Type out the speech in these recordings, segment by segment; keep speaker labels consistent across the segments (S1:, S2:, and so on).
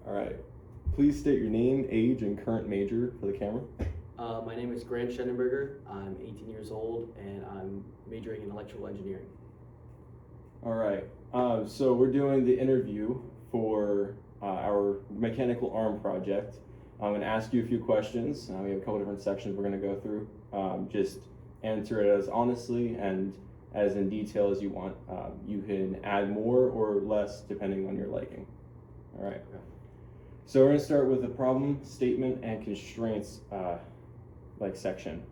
S1: All right. Please state your name, age, and current major for the camera.
S2: My name is Grant Schenenberger. I'm 18 years old and I'm majoring in electrical engineering.
S1: All right. So we're doing the interview for our mechanical arm project. I'm going to ask you a few questions. We have a couple different sections we're going to go through. Just answer it as honestly and as in detail as you want. You can add more or less depending on your liking. All right.
S2: Okay.
S1: So we're going to start with the problem statement and constraints section.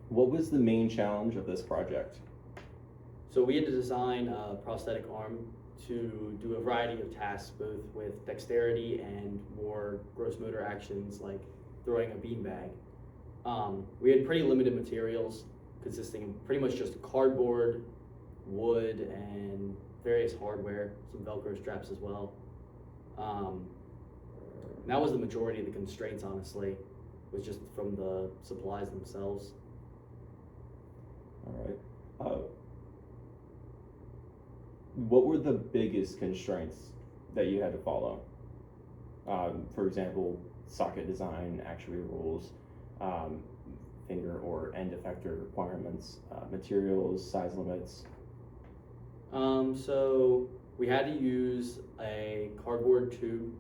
S1: What was the main challenge of this project?
S2: So we had to design a prosthetic arm to do a variety of tasks, both with dexterity and more gross motor actions like throwing a beanbag. We had pretty limited materials consisting of pretty much just cardboard, wood, and various hardware, some Velcro straps as well. That was the majority of the constraints, honestly, was just from the supplies themselves.
S1: All right. What were the biggest constraints that you had to follow? For example, socket design, actuator rules, finger or end effector requirements, materials, size limits.
S2: So we had to use a cardboard tube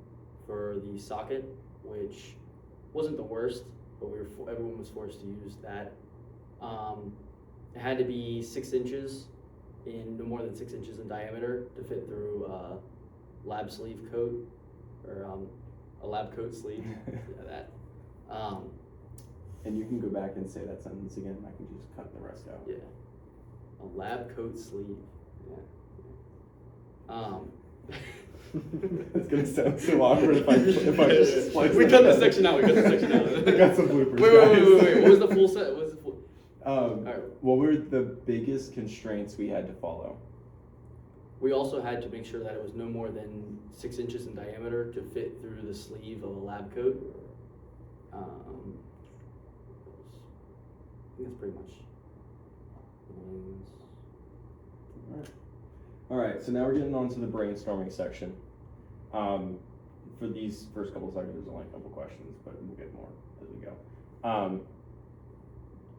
S2: for the socket, which wasn't the worst, but everyone was forced to use that. It had to be 6 inches no more than 6 inches in diameter to fit through a lab sleeve coat, or a lab coat sleeve. That.
S1: And you can go back and say that sentence again. I can just cut the rest out.
S2: Yeah, a lab coat sleeve. Yeah.
S1: It's gonna sound so awkward if I just splice
S2: We cut this section out. We
S1: got some bloopers.
S2: Wait. What was the full set? What was the full?
S1: Right. What were the biggest constraints we had to follow?
S2: We also had to make sure that it was no more than 6 inches in diameter to fit through the sleeve of a lab coat. I think that's pretty much.
S1: All right, so now we're getting on to the brainstorming section. For these first couple sections, there's only a couple questions, but we'll get more as we go.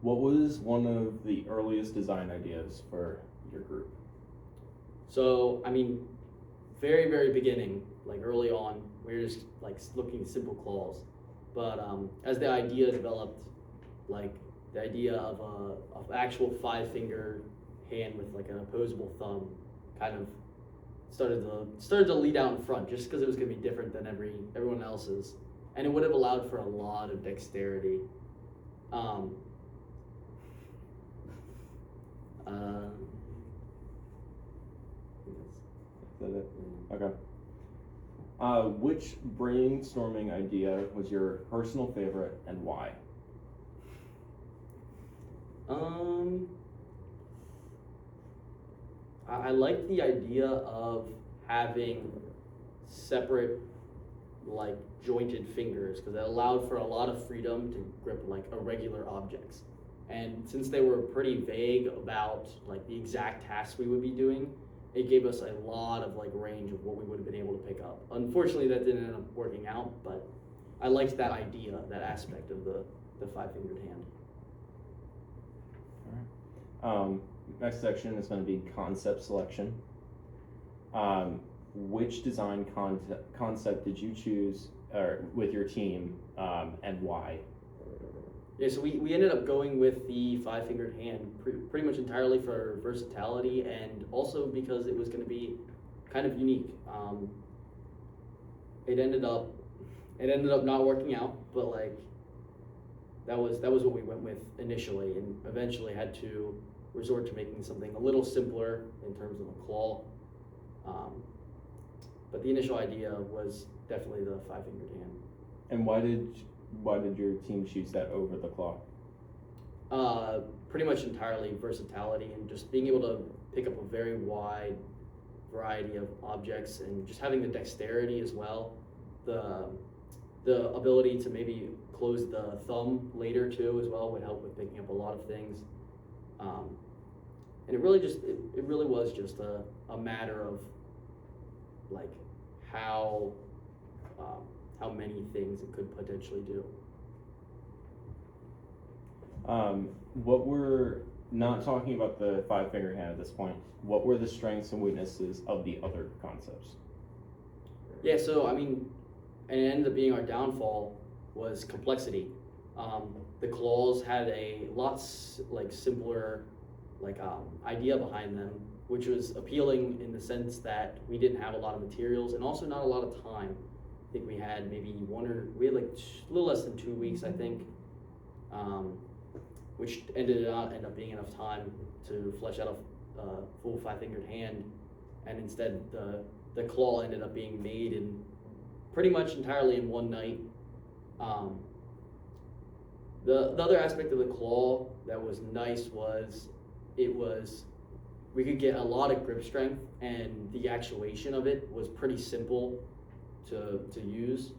S1: What was one of the earliest design ideas for your group?
S2: So, I mean, very, very beginning, like early on, we were just like looking at simple claws. But as the idea developed, like the idea of actual 5-finger hand with like an opposable thumb kind of started to lead out in front, just because it was going to be different than everyone else's, and it would have allowed for a lot of dexterity.
S1: Is that it? Okay. Which brainstorming idea was your personal favorite and why?
S2: I like the idea of having separate, like, jointed fingers, because it allowed for a lot of freedom to grip like irregular objects. And since they were pretty vague about like the exact tasks we would be doing, it gave us a lot of like range of what we would have been able to pick up. Unfortunately, that didn't end up working out, but I liked that idea, that aspect of the 5-fingered hand.
S1: All right. Next section is going to be concept selection. Which design concept did you choose with your team, and why?
S2: Yeah, so we ended up going with the 5-fingered hand pretty much entirely for versatility, and also because it was going to be kind of unique. It ended up not working out, but like that was what we went with initially, and eventually had to resort to making something a little simpler in terms of a claw. But the initial idea was definitely the 5-fingered hand.
S1: And why did your team choose that over the claw?
S2: Pretty much entirely versatility, and just being able to pick up a very wide variety of objects, and just having the dexterity as well. The ability to maybe close the thumb later too as well would help with picking up a lot of things. And it really was just a matter of like how how many things it could potentially do.
S1: What were, not talking about the 5-finger hand at this point, what were the strengths and weaknesses of the other concepts?
S2: Yeah, so I mean, and it ended up being our downfall was complexity. The claws had a lot simpler idea behind them, which was appealing in the sense that we didn't have a lot of materials and also not a lot of time. I think we had maybe a little less than 2 weeks, I think, which ended up being enough time to flesh out a full 5-fingered hand, and instead the claw ended up being made in pretty much entirely in one night. The other aspect of the claw that was nice was we could get a lot of grip strength, and the actuation of it was pretty simple to use.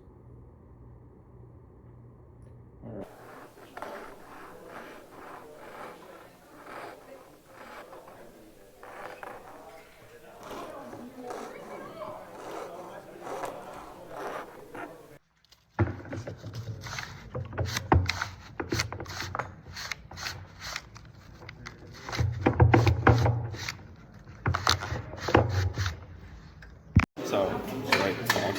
S1: All right. So, right there.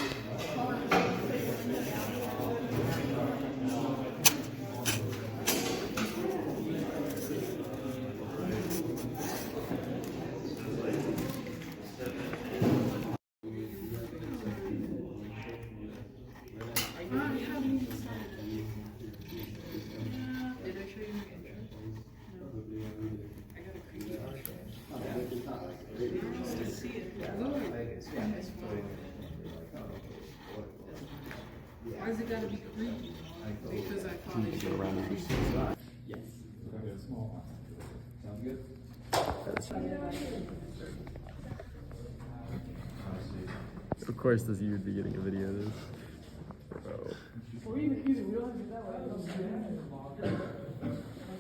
S3: Why is it gotta be creepy? Because I thought it
S1: Get around there.
S2: Yes.
S4: Sounds good?
S1: Of course, you would be getting a video of this. Bro.
S3: Or even use it, we don't have to do that way.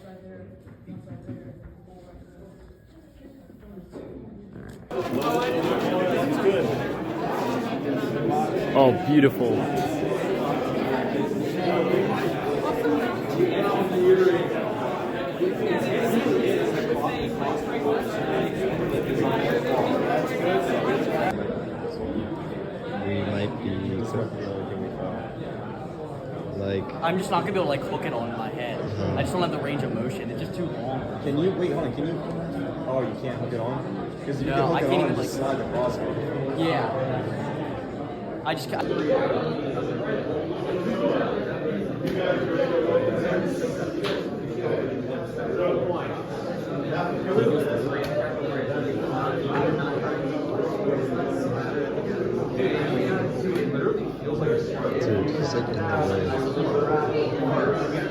S3: Right there,
S1: Oh, beautiful.
S5: We might be like.
S2: I'm just not gonna be able to hook it on my head. I just don't have the range of motion. It's just too long.
S5: Can you wait? Hold on. Can you? Oh, you can't hook it on because you
S2: No, I
S5: can hook
S2: can't
S5: it on
S2: even,
S5: and just slide the crossbow.
S2: Yeah. I just can't.
S5: Dude, sit in the way.